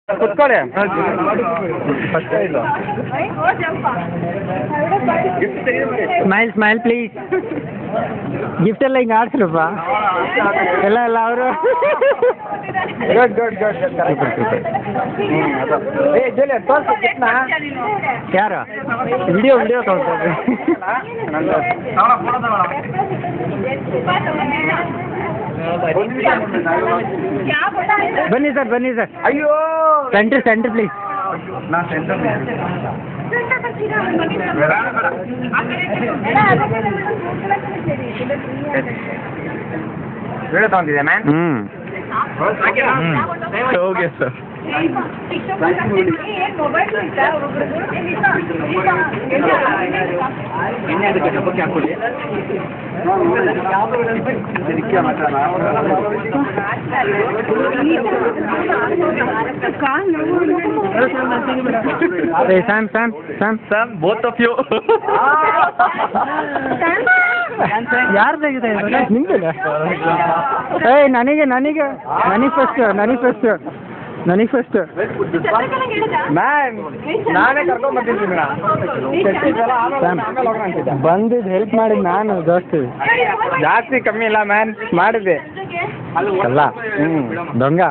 ಕುತ್ಕೊಳ್ಳಿ. Smile smile please. Gift ಎಲ್ಲ ಹಿಂಗೆ ಆಡ್ಸ್ರಪ್ಪ ಎಲ್ಲ ಎಲ್ಲ ಅವರು. ಗುಡ್ ಗುಡ್ ಗುಡ್ ಯಾರು ವಿಡಿಯೋ ವಿಡಿಯೋ ತಗೊಳ್ತಾರೆ. ಬನ್ನಿ ಸರ್ ಬನ್ನಿ ಸರ್. ಅಯ್ಯೋ ಸೆಂಟ್ರ್ ಸೆಂಟ್ರ್ ಪ್ಲೀಸ್. ವಿಡಿಯೋ ತಗೊಂಡಿದ್ದೆ ma'am. Okay sir. Sam, Sam, Sam, Sam, both of you. ಯಾರ್ದಾಗಿದೆ ನಿಮ್ದಿಲ್ಲ? ಏಯ್ ನನಗೆ ನನಗೆ ನನಗೆ ಫಸ್ಟ್ ನನಗೆ ಫಸ್ಟ್ ನನಗೆ ಫಸ್ಟ್ ಮ್ಯಾಮ್ ನಾನೇ ಕರ್ಕೊಂಡ್ಬರ್ತೀನಿ. ಬಂದಿದ್ದು ಹೆಲ್ಪ್ ಮಾಡಿದ್ದು ನಾನು ಜಾಸ್ತಿ ಕಮ್ಮಿ ಇಲ್ಲ ಮ್ಯಾನ್ ಮಾಡಿದ್ದೆ ಅಲ್ಲ. ದೊಂಗ